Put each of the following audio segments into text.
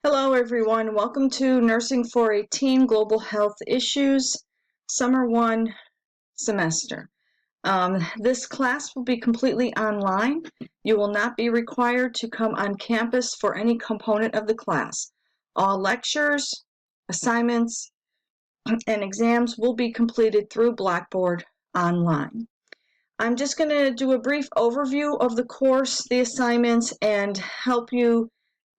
Hello everyone, welcome to Nursing 418 Global Health Issues, Summer 1 semester. This class will be completely online. You will not be required to come on campus for any component of the class. All lectures, assignments, and exams will be completed through Blackboard online. I'm just going to do a brief overview of the course, the assignments, and help you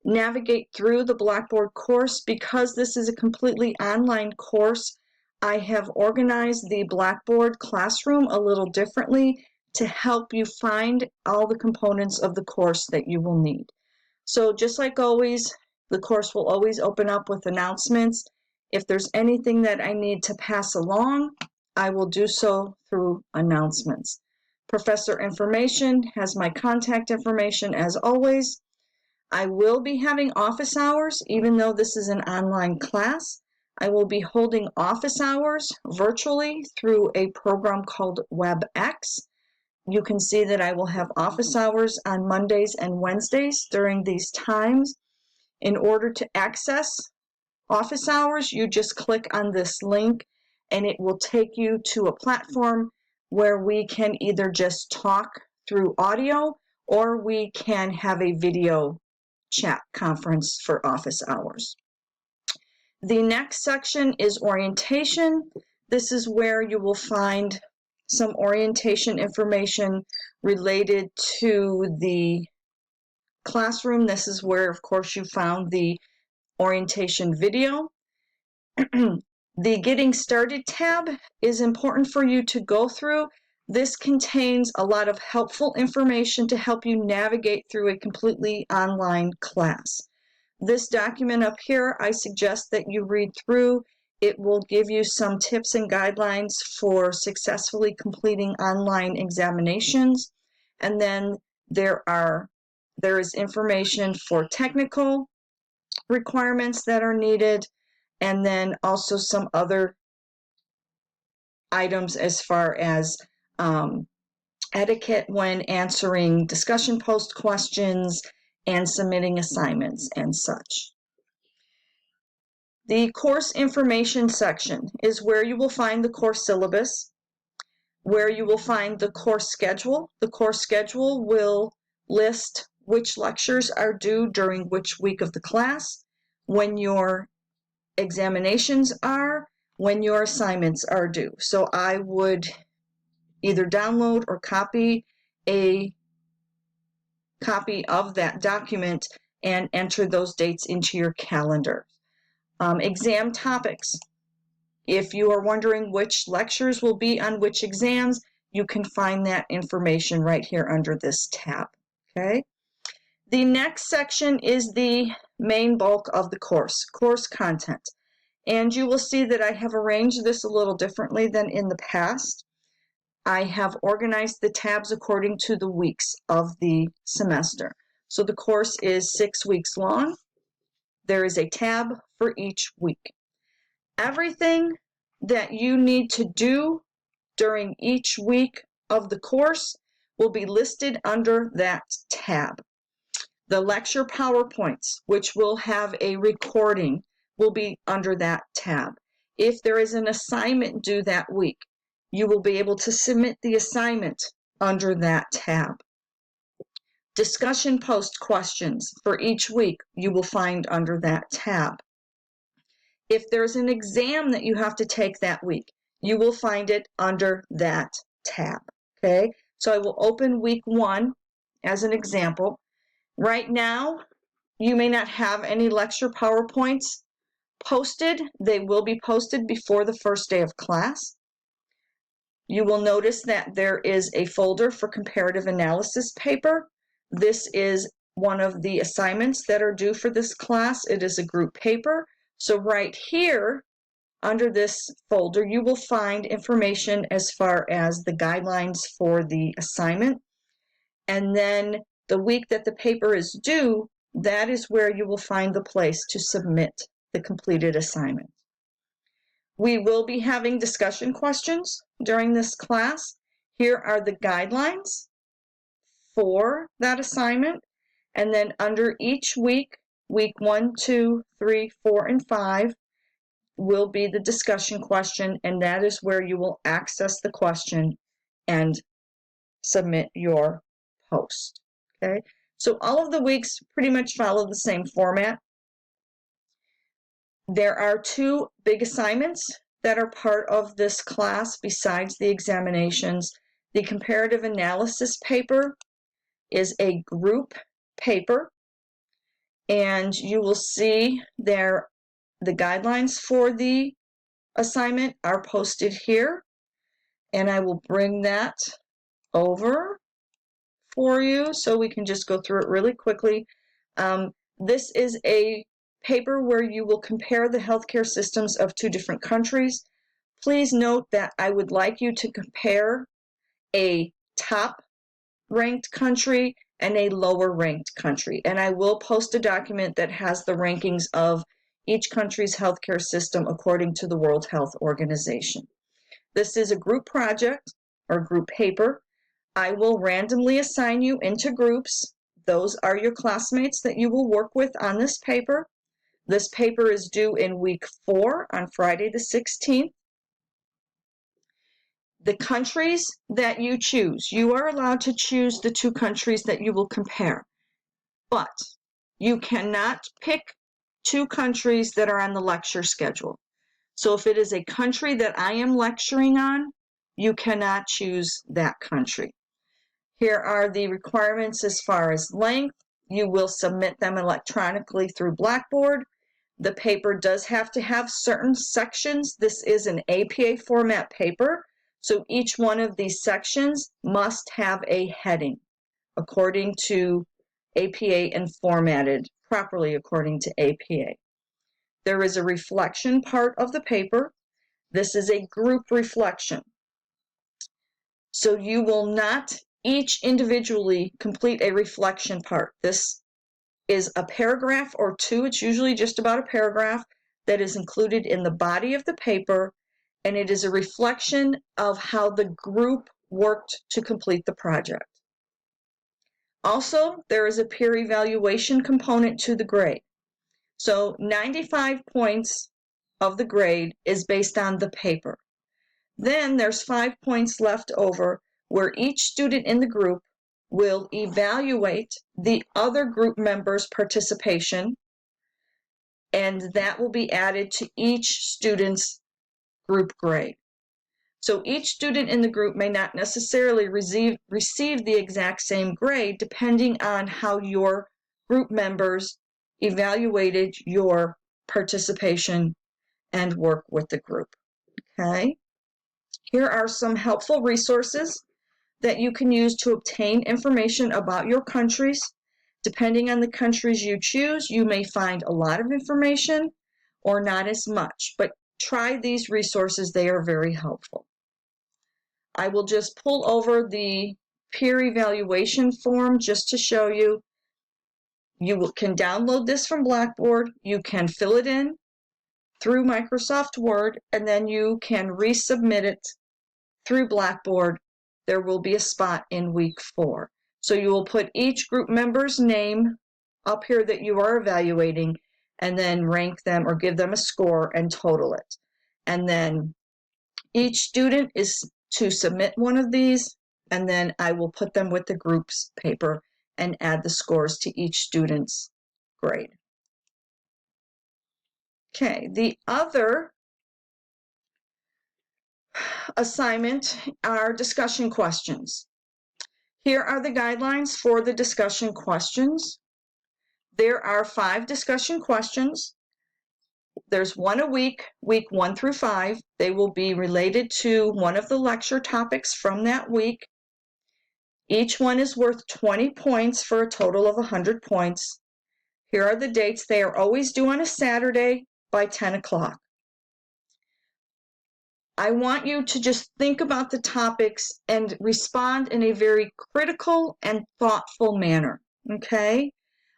navigate through the Blackboard course. Because this is a completely online course, I have organized the Blackboard classroom a little differently to help you find all the components of the course that you will need. So just like always, the course will always open up with announcements. If there's anything that I need to pass along, I will do so through announcements. Professor information has my contact information as always. I will be having office hours, even though this is an online class. I will be holding office hours virtually through a program called WebEx. You can see that I will have office hours on Mondays and Wednesdays during these times. In order to access office hours, you just click on this link and it will take you to a platform where we can either just talk through audio or we can have a video chat conference for office hours. The next section is orientation. This is where you will find some orientation information related to the classroom. This is where, of course, you found the orientation video. The Getting Started tab is important for you to go through. This contains a lot of helpful information to help you navigate through a completely online class. This document up here, I suggest that you read through. It will give you some tips and guidelines for successfully completing online examinations. And then there is information for technical requirements that are needed, and then also some other items as far as etiquette when answering discussion post questions and submitting assignments and such. The course information section is where you will find the course syllabus, where you will find the course schedule. The course schedule will list which lectures are due during which week of the class, when your examinations are, when your assignments are due. So I would either download or copy a copy of that document and enter those dates into your calendar. Exam topics. If you are wondering which lectures will be on which exams, you can find that information right here under this tab. Okay. The next section is the main bulk of the course content. And you will see that I have arranged this a little differently than in the past. I have organized the tabs according to the weeks of the semester. So the course is 6 weeks long. There is a tab for each week. Everything that you need to do during each week of the course will be listed under that tab. The lecture PowerPoints, which will have a recording, will be under that tab. If there is an assignment due that week, you will be able to submit the assignment under that tab. Discussion post questions for each week you will find under that tab. If there's an exam that you have to take that week, you will find it under that tab. Okay, so I will open week 1 as an example. Right now, you may not have any lecture PowerPoints posted. They will be posted before the first day of class. You will notice that there is a folder for comparative analysis paper. This is one of the assignments that are due for this class. It is a group paper. So right here, under this folder, you will find information as far as the guidelines for the assignment. And then the week that the paper is due, that is where you will find the place to submit the completed assignment. We will be having discussion questions during this class. Here are the guidelines for that assignment. And then under each week, week 1, 2, 3, 4, and 5 will be the discussion question, and that is where you will access the question and submit your post. Okay, so all of the weeks pretty much follow the same format. There are 2 big assignments that are part of this class besides the examinations. The comparative analysis paper is a group paper, and you will see there the guidelines for the assignment are posted here, and I will bring that over for you so we can just go through it really quickly. This is a paper where you will compare the healthcare systems of 2 different countries. Please note that I would like you to compare a top-ranked country and a lower-ranked country. And I will post a document that has the rankings of each country's healthcare system according to the World Health Organization. This is a group project or group paper. I will randomly assign you into groups. Those are your classmates that you will work with on this paper. This paper is due in week 4 on Friday the 16th. The countries that you choose, you are allowed to choose the 2 countries that you will compare, but you cannot pick 2 countries that are on the lecture schedule. So if it is a country that I am lecturing on, you cannot choose that country. Here are the requirements as far as length. You will submit them electronically through Blackboard. The paper does have to have certain sections. This is an APA format paper, so each one of these sections must have a heading according to APA and formatted properly according to APA. There is a reflection part of the paper. This is a group reflection. So you will not each individually complete a reflection part. This is a paragraph or 2. It's usually just about a paragraph that is included in the body of the paper, and it is a reflection of how the group worked to complete the project. Also, there is a peer evaluation component to the grade. So 95 points of the grade is based on the paper. Then there's 5 points left over where each student in the group will evaluate the other group members' participation, and that will be added to each student's group grade. So each student in the group may not necessarily receive the exact same grade depending on how your group members evaluated your participation and work with the group. Okay? Here are some helpful resources that you can use to obtain information about your countries. Depending on the countries you choose, you may find a lot of information or not as much, but try these resources. They are very helpful. I will just pull over the peer evaluation form just to show you. You can download this from Blackboard. You can fill it in through Microsoft Word, and then you can resubmit it through Blackboard. There will be a spot in week 4. So you will put each group member's name up here that you are evaluating, and then rank them or give them a score and total it. And then each student is to submit one of these, and then I will put them with the group's paper and add the scores to each student's grade. Okay, the other assignment are discussion questions. Here are the guidelines for the discussion questions. There are 5 discussion questions. There's 1 a week, week 1 through 5. They will be related to one of the lecture topics from that week. Each one is worth 20 points for a total of 100 points. Here are the dates. They are always due on a Saturday by 10 o'clock. I want you to just think about the topics and respond in a very critical and thoughtful manner, okay?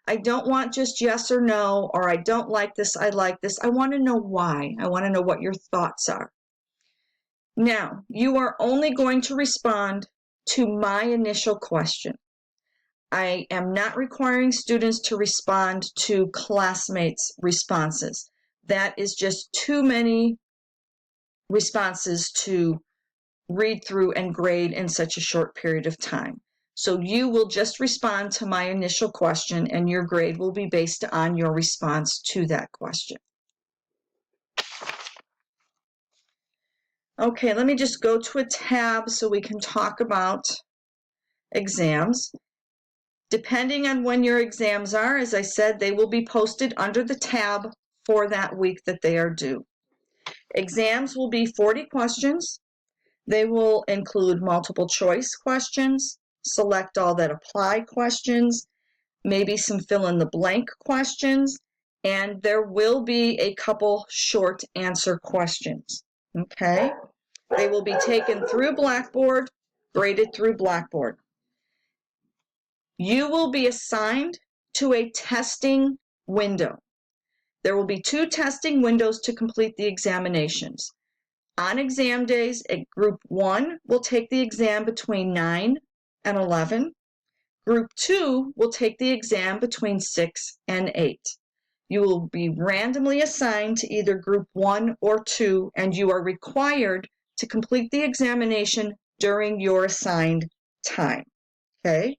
I don't want just yes or no, or I don't like this, I like this. I want to know why. I want to know what your thoughts are. Now, you are only going to respond to my initial question. I am not requiring students to respond to classmates' responses. That is just too many responses to read through and grade in such a short period of time. So you will just respond to my initial question, and your grade will be based on your response to that question. Okay, let me just go to a tab so we can talk about exams. Depending on when your exams are, as I said, they will be posted under the tab for that week that they are due. Exams will be 40 questions. They will include multiple choice questions, select all that apply questions, maybe some fill in the blank questions, and there will be a couple short answer questions. Okay? They will be taken through Blackboard, graded through Blackboard. You will be assigned to a testing window. There will be 2 testing windows to complete the examinations. On exam days, Group 1 will take the exam between 9 and 11. Group 2 will take the exam between 6 and 8. You will be randomly assigned to either Group 1 or 2, and you are required to complete the examination during your assigned time. Okay?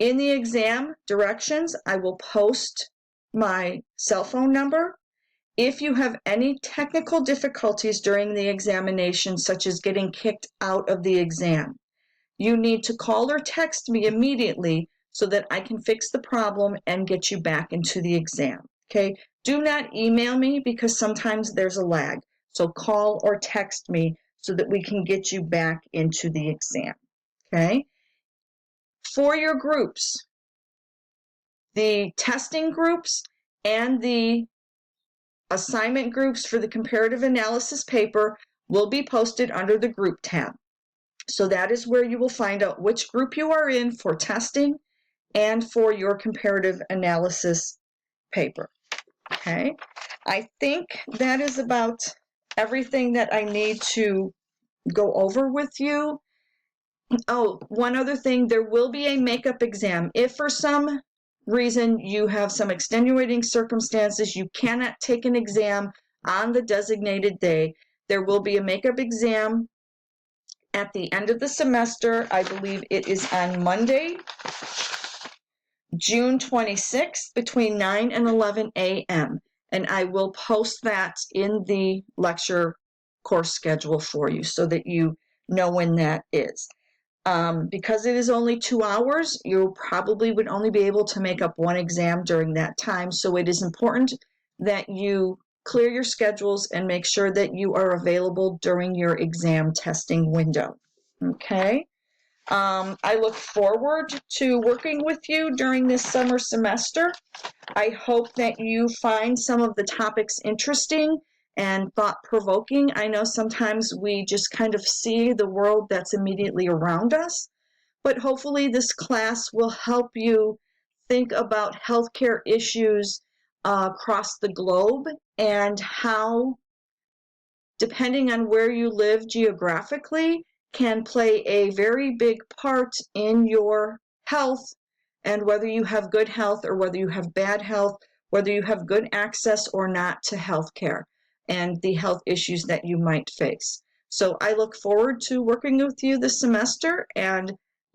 In the exam directions, I will post my cell phone number. If you have any technical difficulties during the examination, such as getting kicked out of the exam, you need to call or text me immediately so that I can fix the problem and get you back into the exam. Okay? Do not email me because sometimes there's a lag. So call or text me so that we can get you back into the exam. Okay? For your groups, the testing groups and the assignment groups for the comparative analysis paper will be posted under the group tab. So that is where you will find out which group you are in for testing and for your comparative analysis paper. Okay, I think that is about everything that I need to go over with you. Oh, one other thing, there will be a makeup exam. If for some reason you have some extenuating circumstances, you cannot take an exam on the designated day, there will be a makeup exam at the end of the semester. I believe it is on Monday, June 26th, between 9 and 11 a.m. And I will post that in the lecture course schedule for you so that you know when that is. Because it is only 2 hours, you probably would only be able to make up one exam during that time. So it is important that you clear your schedules and make sure that you are available during your exam testing window. Okay? I look forward to working with you during this summer semester. I hope that you find some of the topics interesting and thought-provoking. I know sometimes we just kind of see the world that's immediately around us, but hopefully this class will help you think about healthcare issues across the globe and how, depending on where you live geographically, can play a very big part in your health, and whether you have good health or whether you have bad health, whether you have good access or not to healthcare, and the health issues that you might face. So I look forward to working with you this semester, and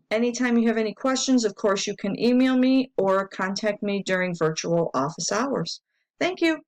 anytime you have any questions, of course, you can email me or contact me during virtual office hours. Thank you.